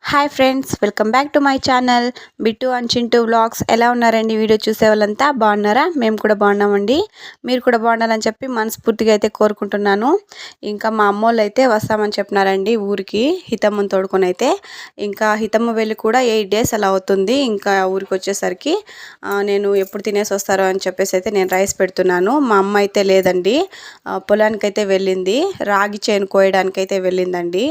Hi friends, welcome back to my channel Bittu and Chintu vlogs. ఎలా ఉన్నారండి? Video చూసే వాళ్ళంతా బాగున్నారా? మేము కూడా బాగున్నామండి. మీరు కూడా బాగుండాలని చెప్పి మనస్ఫూర్తిగా అయితే కోరుకుంటున్నాను. ఇంకా మా అమ్మోళ్ళు అయితే వస్తామని చెప్పినారండి ఊరికి, హితమ్మని తోడుకొని అయితే. ఇంకా హితమ్మ వెళ్ళి కూడా 8 days అలా అవుతుంది. ఇంకా ఊరికి వచ్చేసరికి నేను ఎప్పుడు తినేసి వస్తారో అని చెప్పేసి అయితే నేను రైస్ పెడుతున్నాను. మా అమ్మ అయితే లేదండి, పొలానికైతే వెళ్ళింది, రాగి చేను కోయడానికైతే వెళ్ళిందండి.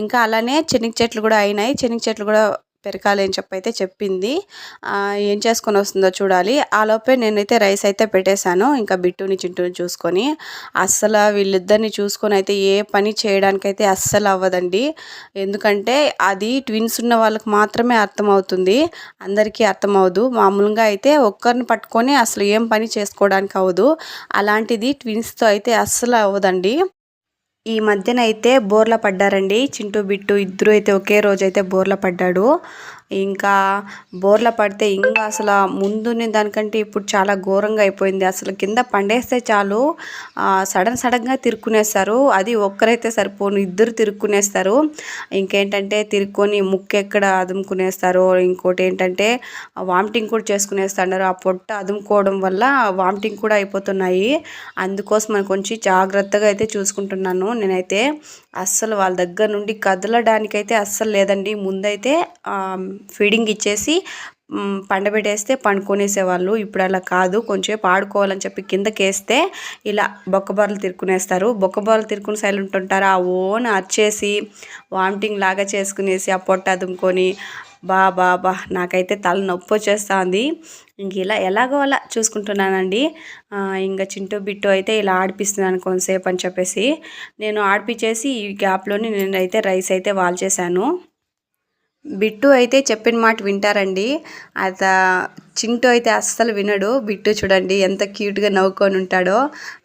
ఇంకా అలానే చెనిక్ చెట్లు కూడా అయినాయి, చెనిక్ చెట్లు కూడా పెరకాలి అని చెప్పి అయితే చెప్పింది. ఏం చేసుకొని వస్తుందో చూడాలి. ఆ లోపే నేనైతే రైస్ అయితే పెట్టేశాను. ఇంకా బిట్టుని చింటూని చూసుకొని అస్సలు వీళ్ళిద్దరిని చూసుకొని అయితే ఏ పని చేయడానికైతే అస్సలు అవ్వదండి. ఎందుకంటే అది ట్విన్స్ ఉన్న వాళ్ళకి మాత్రమే అర్థమవుతుంది, అందరికీ అర్థమవుదు. మామూలుగా అయితే ఒక్కరిని పట్టుకొని అసలు ఏం పని చేసుకోవడానికి అవ్వదు. అలాంటిది ట్విన్స్తో అయితే అస్సలు అవ్వదండి. ఈ మధ్యన అయితే బోర్ల పడ్డారండి చింటూ బిట్టు ఇద్దరు అయితే ఒకే రోజు అయితే బోర్ల పడ్డాడు. ఇంకా బోర్ల పడితే ఇంకా అసలు ముందున్న దానికంటే ఇప్పుడు చాలా ఘోరంగా అయిపోయింది. అసలు కింద పండేస్తే చాలు సడన్గా తిరుక్కునేస్తారు. అది ఒక్కరైతే సరిపోను, ఇద్దరు తిరుక్కునేస్తారు. ఇంకేంటంటే తిరుక్కొని ముక్కు ఎక్కడ అదుముకునేస్తారు. ఇంకోటి ఏంటంటే వామిటింగ్ కూడా చేసుకునేస్తున్నారు. ఆ పొట్ట అదుముకోవడం వల్ల వామిటింగ్ కూడా అయిపోతున్నాయి. అందుకోసం కొంచెం జాగ్రత్తగా అయితే చూసుకుంటున్నాను నేనైతే. అస్సలు వాళ్ళ దగ్గర నుండి కదలడానికైతే అస్సలు లేదండి. ముందైతే ఫీడింగ్ ఇచ్చేసి పండబెట్టేస్తే పండుకొనేసేవాళ్ళు. ఇప్పుడు అలా కాదు, కొంచెంసేపు ఆడుకోవాలని చెప్పి కిందకేస్తే ఇలా బొక్కబార్లు తిరుక్కునేస్తారు. బొక్కబార్లు తిరుక్కుని సైలెంట్ ఉంటారు. ఆ ఓన్ అరిచేసి వామిటింగ్ లాగా చేసుకునేసి ఆ పొట్ట అదుముకొని బా నాకైతే తల నొప్పి వచ్చేస్తుంది. ఇంక ఇలా ఎలాగో అలా చూసుకుంటున్నానండి. ఇంకా చింటూ బిట్టు అయితే ఇలా ఆడిపిస్తున్నాను కొంతసేపు అని చెప్పేసి నేను ఆడిపించేసి ఈ గ్యాప్లోని నేనైతే రైస్ అయితే వాల్చేశాను. బిట్టు అయితే చెప్పిన మాట వింటారండి. అత చింటూ అయితే అస్సలు వినడు. బిట్టు చూడండి ఎంత క్యూట్గా నవ్వుకొని ఉంటాడో.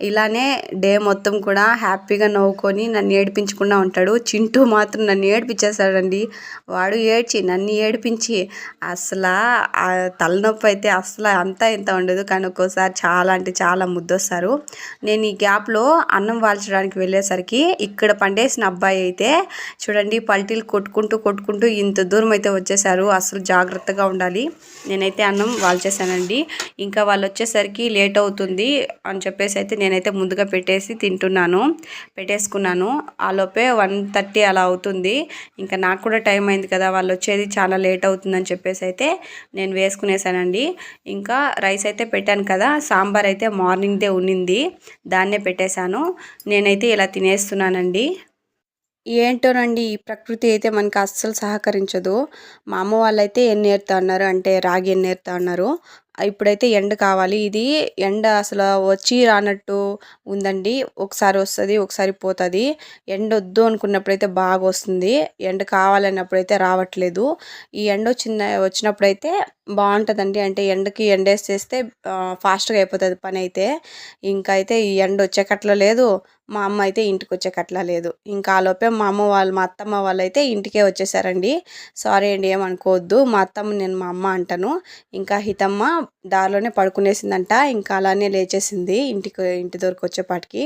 ఇలానే డే మొత్తం కూడా హ్యాపీగా నవ్వుకొని నన్ను ఏడిపించకుండా ఉంటాడు. చింటూ మాత్రం నన్ను ఏడిపించేస్తాడండి. వాడు ఏడ్చి నన్ను ఏడిపించి అసలు ఆ తలనొప్పి అయితే అసలు అంతా ఇంత ఉండదు, కానీ ఒక్కోసారి చాలా అంటే చాలా ముద్దొస్తారు. నేను ఈ గ్యాప్లో అన్నం వాల్చడానికి వెళ్ళేసరికి ఇక్కడ పండేసిన అబ్బాయి అయితే చూడండి పల్టీలు కొట్టుకుంటూ ఇంత దూరం అయితే వచ్చేసారు. అసలు జాగ్రత్తగా ఉండాలి. నేనైతే అన్నం వాల్చేసానండి. ఇంకా వాళ్ళు వచ్చేసరికి లేట్ అవుతుంది అని చెప్పేసి అయితే నేనైతే ముందుగా పెట్టేసుకున్నాను. ఆ లోపే 1:30 అలా అవుతుంది. ఇంకా నాకు కూడా టైం అయింది కదా, వాళ్ళు వచ్చేది చాలా లేట్ అవుతుందని చెప్పేసి అయితే నేను వేసుకునేసానండి. ఇంకా రైస్ అయితే పెట్టాను కదా, సాంబార్ అయితే మార్నింగ్దే ఉన్నింది, దాన్నే పెట్టేశాను. నేనైతే ఇలా తినేస్తున్నానండి. ఏంటోనండి, ఈ ప్రకృతి అయితే మనకి అస్సలు సహకరించదు. మా అమ్మ వాళ్ళైతే ఎన్నేరుతా అన్నారు, అంటే రాగి ఎన్నేరుతా అన్నారు. ఇప్పుడైతే ఎండ కావాలి. ఇది ఎండ అసలు వచ్చి రానట్టు ఉందండి. ఒకసారి వస్తుంది, ఒకసారి పోతుంది. ఎండ వద్దు అనుకున్నప్పుడైతే బాగా వస్తుంది, ఎండ కావాలన్నప్పుడైతే రావట్లేదు. ఈ ఎండ వచ్చినప్పుడైతే బాగుంటుందండి. అంటే ఎండకి ఎండేసేస్తే ఫాస్ట్గా అయిపోతుంది పని అయితే. ఇంకా అయితే ఈ ఎండ వచ్చేకట్లా లేదు, మా అమ్మ అయితే ఇంటికి వచ్చేకట్లా లేదు. ఇంకా ఆ లోపే మా అత్తమ్మ వాళ్ళు అయితే ఇంటికే వచ్చేసారండి. సారీ అండి, ఏమనుకోవద్దు. మా అత్తమ్మ నేను మా అమ్మ అంటాను. ఇంకా హితమ్మ దారిలోనే పడుకునేసిందంట. ఇంకా అలానే లేచేసింది ఇంటి దగ్గరకు వచ్చేపాటికి.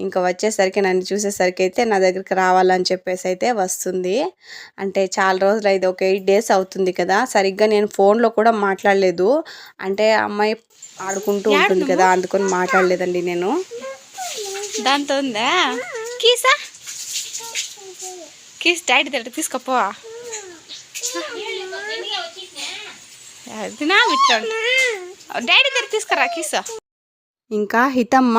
ఇంకా వచ్చేసరికి నన్ను చూసేసరికి అయితే నా దగ్గరికి రావాలని చెప్పేసి అయితే వస్తుంది. అంటే చాలా రోజులు అయితే ఒక 8 days అవుతుంది కదా, సరిగ్గా నేను ఫోన్లో కూడా మాట్లాడలేదు. అంటే అమ్మాయి ఆడుకుంటూ ఉంటుంది కదా, అందుకొని మాట్లాడలేదండి నేను. దాంతో ఉందా కీస్ డాడీ దగ్గర తీసుకోపో. అది నా విట్లా డాడీ దగ్గర తీసుకురా కీసా. ఇంకా హితమ్మ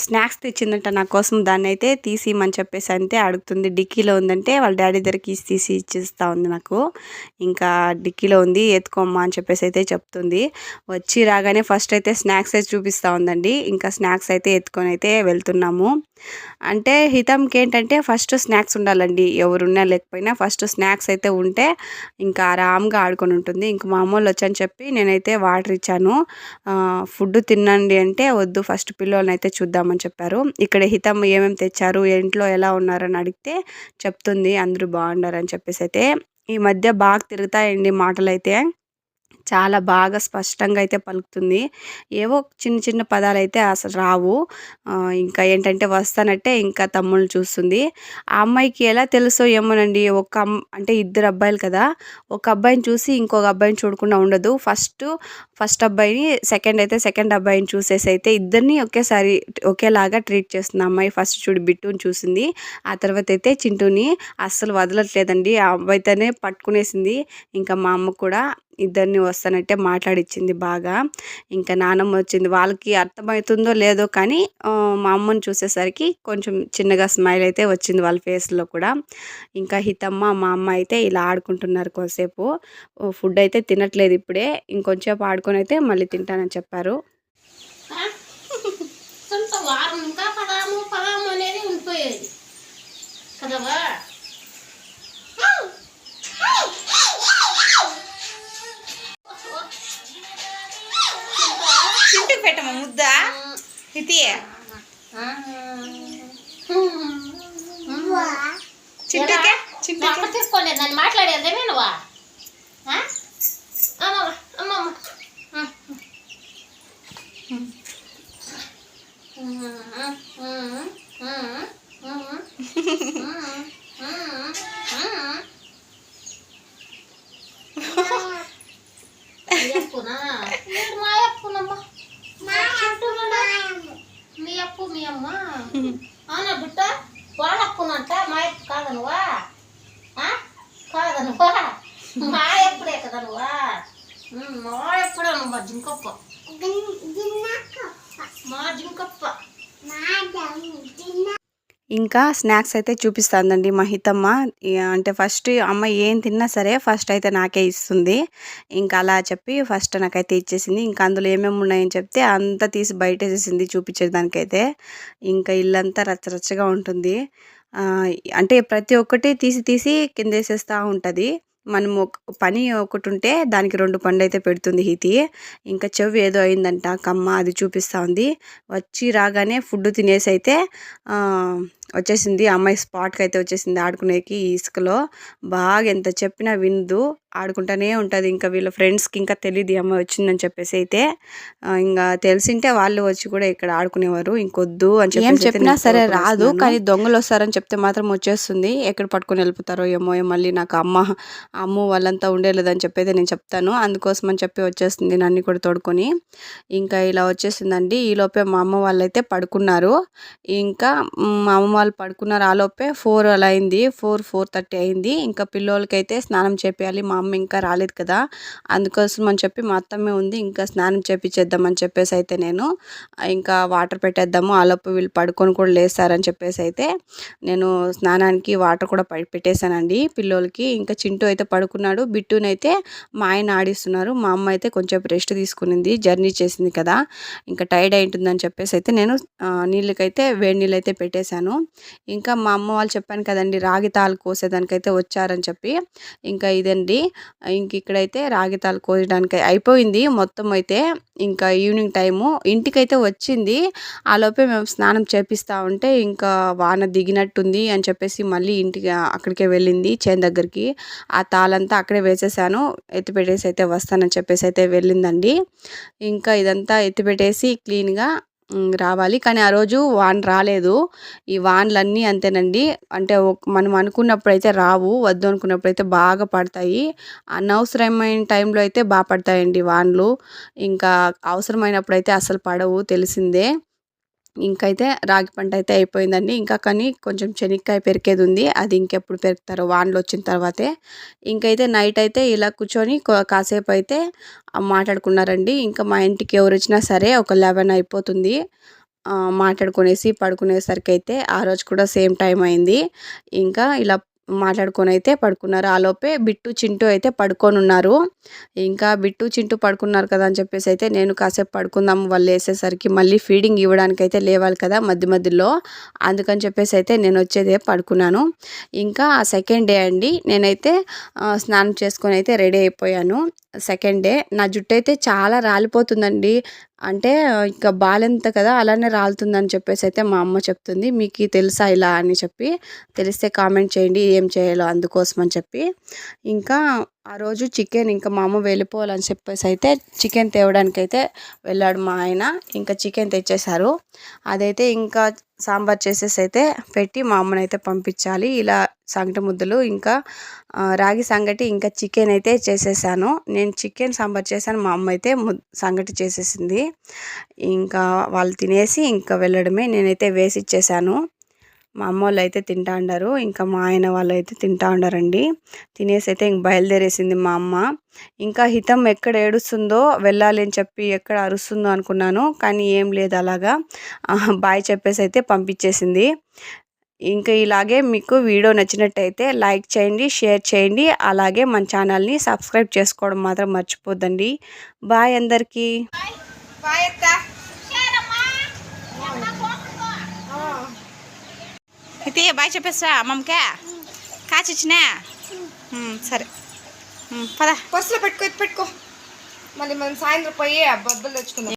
స్నాక్స్ తెచ్చిందంట నా కోసం, దాన్ని అయితే తీసిమని చెప్పేసి అంతే అడుగుతుంది. డిక్కీలో ఉందంటే వాళ్ళ డాడీ దగ్గర కీస్ తీసి ఇచ్చిస్తూ ఉంది నాకు. ఇంకా డిక్కీలో ఉంది, ఎత్తుకోమ్మా అని చెప్పేసి అయితే చెప్తుంది. వచ్చి రాగానే ఫస్ట్ అయితే స్నాక్స్ అయితే చూపిస్తూ ఉందండి. ఇంకా స్నాక్స్ అయితే ఎత్తుకొని అయితే వెళ్తున్నాము. అంటే హితంకి ఏంటంటే ఫస్ట్ స్నాక్స్ ఉండాలండి, ఎవరున్నా లేకపోయినా ఫస్ట్ స్నాక్స్ అయితే ఉంటే ఇంకా ఆరామ్గా ఆడుకొని ఉంటుంది. ఇంక మా అమ్మోళ్ళు వచ్చని చెప్పి నేనైతే వాటర్ ఇచ్చాను. ఫుడ్ తినండి అంటే వద్దు, ఫస్ట్ పిల్లల్ని అయితే చూద్దామని చెప్పారు. ఇక్కడ హితం ఏమేమి తెచ్చారు, ఇంట్లో ఎలా ఉన్నారని అడిగితే చెప్తుంది అందరూ బాగున్నారని చెప్పేసి అయితే. ఈ మధ్య బాగా తిరుగుతాయండి మాటలు అయితే, చాలా బాగా స్పష్టంగా అయితే పలుకుతుంది. ఏవో చిన్న చిన్న పదాలైతే అసలు రావు. ఇంకా ఏంటంటే వస్తానంటే ఇంకా తమ్ముళ్ళని చూస్తుంది. ఆ అమ్మాయికి ఎలా తెలుసో ఏమోనండి. అంటే ఇద్దరు అబ్బాయిలు కదా! ఒక అబ్బాయిని చూసి ఇంకొక అబ్బాయిని చూడకుండా ఉండదు. ఫస్ట్ అబ్బాయిని, సెకండ్ అబ్బాయిని చూసేసి అయితే ఇద్దరిని ఒకేలాగా ట్రీట్ చేస్తుంది. అమ్మాయి ఫస్ట్ చూడు బిట్టుని చూసింది. ఆ తర్వాత అయితే చింటూని అస్సలు వదలట్లేదండి. ఆ అబ్బాయితోనే పట్టుకునేసింది. ఇంకా మా అమ్మ కూడా ఇద్దరిని వస్తానంటే మాట్లాడిచ్చింది బాగా. ఇంకా నానమ్మ వచ్చింది. వాళ్ళకి అర్థమవుతుందో లేదో కానీ మా అమ్మని చూసేసరికి కొంచెం చిన్నగా స్మైల్ అయితే వచ్చింది వాళ్ళ ఫేస్లో కూడా. ఇంకా హితమ్మ మా అమ్మ అయితే ఇలా ఆడుకుంటున్నారు కొద్దిసేపు. ఫుడ్ అయితే తినట్లేదు ఇప్పుడే. ఇంకొంచెంసేపు ఆడుకొని అయితే మళ్ళీ తింటానని చెప్పారు. వారం ఇంకా పదాము అనేది ఉండిపోయేది కదవా. చింటూ పెట్టమా ముద్ద హితియే చింటూకే చింటూ తీసుకోండి దాన్ని మాట్లాడేదే నువ్వా. అమ్మమ్మ మీ అప్పు మీ అమ్మ అవునా బిడ్డ వాళ్ళ అప్పునంట మా అప్పు కాదనువా మా ఎప్పుడే కదా నువ్వా మా ఎప్పుడే నువ్వు మా జింకప్ప మా జింకప్ప. ఇంకా స్నాక్స్ అయితే చూపిస్తుందండి మా హితమ్మ. అంటే ఫస్ట్ అమ్మ ఏం తిన్నా సరే ఫస్ట్ అయితే నాకే ఇస్తుంది. ఇంకా అలా చెప్పి ఫస్ట్ నాకైతే ఇచ్చేసింది. ఇంకా అందులో ఏమేమి ఉన్నాయని చెప్తే అంతా తీసి బయటేసేసింది చూపించేదానికైతే. ఇంకా ఇల్లంతా రచ్చరచ్చగా ఉంటుంది. అంటే ప్రతి ఒక్కటి తీసి కింద వేసేస్తూ ఉంటుంది. మనం పని ఒకటి ఉంటే దానికి 2 పనులు అయితే పెడుతుంది హితి. ఇంకా చెవి ఏదో అయిందంట కమ్మ, అది చూపిస్తూ ఉంది. వచ్చి రాగానే ఫుడ్ తినేసి అయితే వచ్చేసింది. అమ్మాయి స్పాట్కి అయితే వచ్చేసింది ఆడుకునేకి. ఈ ఇసుకలో బాగా ఎంత చెప్పినా వినదు, ఆడుకుంటూనే ఉంటుంది. ఇంకా వీళ్ళ ఫ్రెండ్స్కి ఇంకా తెలియదు అమ్మాయి వచ్చిందని చెప్పేసి అయితే. ఇంకా తెలిసింటే వాళ్ళు వచ్చి కూడా ఇక్కడ ఆడుకునేవారు. ఇంకొద్దు అని చెప్పి ఏం చెప్పినా సరే రాదు. కానీ దొంగలు వస్తారని చెప్తే మాత్రం వచ్చేస్తుంది. ఎక్కడ పట్టుకొని వెళ్ళిపోతారో ఏమో. మళ్ళీ నాకు అమ్మ వాళ్ళంతా ఉండేలేదని చెప్పి అయితే నేను చెప్తాను. అందుకోసం అని చెప్పి వచ్చేస్తుంది నన్ను కూడా తోడుకొని. ఇంకా ఇలా వచ్చేసిందండి. ఈలోపే మా అమ్మ వాళ్ళు అయితే పడుకున్నారు. ఇంకా మా అమ్మ వాళ్ళు పడుకున్నారు. ఆలోపే 4 అలా అయింది. 4:30 అయింది. ఇంకా పిల్లోలకైతే స్నానం చేపియాలి. మా అమ్మ ఇంకా రాలేదు కదా, అందుకోసం అని చెప్పి మా అత్తమ్మే ఉంది. ఇంకా స్నానం చేపించేద్దామని చెప్పేసి అయితే నేను ఇంకా వాటర్ పెట్టేద్దాము, ఆలోపు వీళ్ళు పడుకొని కూడా లేస్తారని చెప్పేసి అయితే నేను స్నానానికి వాటర్ కూడా పెట్టేశానండి పిల్లోలకి. ఇంకా చింటూ అయితే పడుకున్నాడు. బిట్టునైతే మా ఆయన ఆడిస్తున్నారు. మా అమ్మ అయితే కొంచెం రెస్ట్ తీసుకునింది, జర్నీ చేసింది కదా, ఇంకా టైర్డ్ అయి ఉంటుందని చెప్పేసి అయితే నేను నీళ్ళకైతే వేడి నీళ్ళు అయితే పెట్టేశాను. ఇంకా మా అమ్మ వాళ్ళు చెప్పాను కదండి రాగి తాళ్ళు కోసేదానికైతే వచ్చారని చెప్పి. ఇంకా ఇదండి, ఇంక ఇక్కడైతే రాగి తాళ్ళు కోయడానికి అయిపోయింది మొత్తం అయితే. ఇంకా ఈవినింగ్ టైము ఇంటికైతే వచ్చింది. ఆలోపే మేము స్నానం చేపిస్తూ ఉంటే ఇంకా వాన దిగినట్టుంది అని చెప్పేసి మళ్ళీ ఇంటికి అక్కడికే వెళ్ళింది చేను దగ్గరికి. ఆ తాళంతా అక్కడే వేసేసాను, ఎత్తిపెట్టేసి అయితే వస్తానని చెప్పేసి అయితే వెళ్ళిందండి. ఇంకా ఇదంతా ఎత్తిపెట్టేసి క్లీన్గా రావాలి. కానీ ఆ రోజు వాన రాలేదు. ఈ వానలన్నీ అంతేనండి. అంటే మనం అనుకున్నప్పుడు అయితే రావు, వద్దు అనుకున్నప్పుడు అయితే బాగా పడతాయి. అనవసరమైన టైంలో అయితే బాగా పడతాయండి వానలు. ఇంకా అవసరమైనప్పుడు అయితే అసలు పడవు, తెలిసిందే. ఇంకైతే రాగి పంట అయితే అయిపోయిందండి. ఇంకా కానీ కొంచెం చెనిక్కాయ పెరికేది ఉంది. అది ఇంకెప్పుడు పెరుకుతారో వానలు వచ్చిన తర్వాతే. ఇంకైతే నైట్ అయితే ఇలా కూర్చొని కాసేపు అయితే మాట్లాడుకున్నారండి. ఇంకా మా ఇంటికి ఎవరు వచ్చినా సరే ఒక 11 అయిపోతుంది మాట్లాడుకునేసి పడుకునేసరికి అయితే. ఆ రోజు కూడా సేమ్ టైం అయింది. ఇంకా ఇలా మాట్లాడుకొని అయితే పడుకున్నారు. ఆలోపే బిట్టు చింటూ అయితే పడుకొని ఉన్నారు. ఇంకా బిట్టు చింటూ పడుకున్నారు కదా అని చెప్పేసి అయితే నేను కాసేపు పడుకుందాము వాళ్ళు వేసేసరికి మళ్ళీ ఫీడింగ్ ఇవ్వడానికి అయితే లేవాలి కదా మధ్యలో, అందుకని చెప్పేసి అయితే నేను వచ్చేదే పడుకున్నాను. ఇంకా సెకండ్ డే అండి, నేనైతే స్నానం చేసుకొని అయితే రెడీ అయిపోయాను. సెకండ్ డే నా జుట్టు అయితే చాలా రాలిపోతుందండి. అంటే ఇంకా బాలెంత కదా అలానే రాలుతుందని చెప్పేసి అయితే మా అమ్మ చెప్తుంది. మీకు తెలుసా ఇలా అని చెప్పి, తెలిస్తే కామెంట్ చేయండి ఏం చేయాలో అందుకోసం అని చెప్పి. ఇంకా ఆ రోజు చికెన్ ఇంకా మా అమ్మ వెళ్ళిపోవాలని చెప్పేసి అయితే చికెన్ తేవడానికి అయితే వెళ్ళాడు మా ఆయన. ఇంకా చికెన్ తెచ్చేశారు. అదైతే ఇంకా సాంబార్ చేసేసి అయితే పెట్టి మా అమ్మనైతే పంపించాలి. ఇలా సంగటి ముద్దలు ఇంకా రాగి సంగటి ఇంకా చికెన్ అయితే చేసేసాను. నేను చికెన్ సాంబార్ చేశాను, మా అమ్మ అయితే సంగటి చేసేసింది. ఇంకా వాళ్ళు తినేసి ఇంకా వెళ్ళడమే. నేనైతే వేసి ఇచ్చేసాను. మా అమ్మ వాళ్ళు అయితే తింటా ఉన్నారు, ఇంకా మా ఆయన వాళ్ళు అయితే తింటా ఉన్నారండి. తినేసి అయితే ఇంక బయలుదేరేసింది మా అమ్మ. ఇంకా హితం ఎక్కడ ఏడుస్తుందో వెళ్ళాలి అని చెప్పి ఎక్కడ అరుస్తుందో అనుకున్నాను, కానీ ఏం లేదు, అలాగా బాయ్ చెప్పేసి అయితే పంపించేసింది. ఇంకా ఇలాగే మీకు వీడియో నచ్చినట్టయితే లైక్ చేయండి, షేర్ చేయండి, అలాగే మన ఛానల్ని సబ్స్క్రైబ్ చేసుకోవడం మాత్రం మర్చిపోద్దండి. బాయ్ అందరికీ. బాయ్ అత్త. హితి బాయ్ చెప్పేస్తా అమ్మమ్మకే. కాచిచ్చినా సరే పద. బస్సులో పెట్టుకో, పెట్టుకో. మళ్ళీ మనం సాయంత్రం పోయి బొబ్బలు తెచ్చుకుందాం.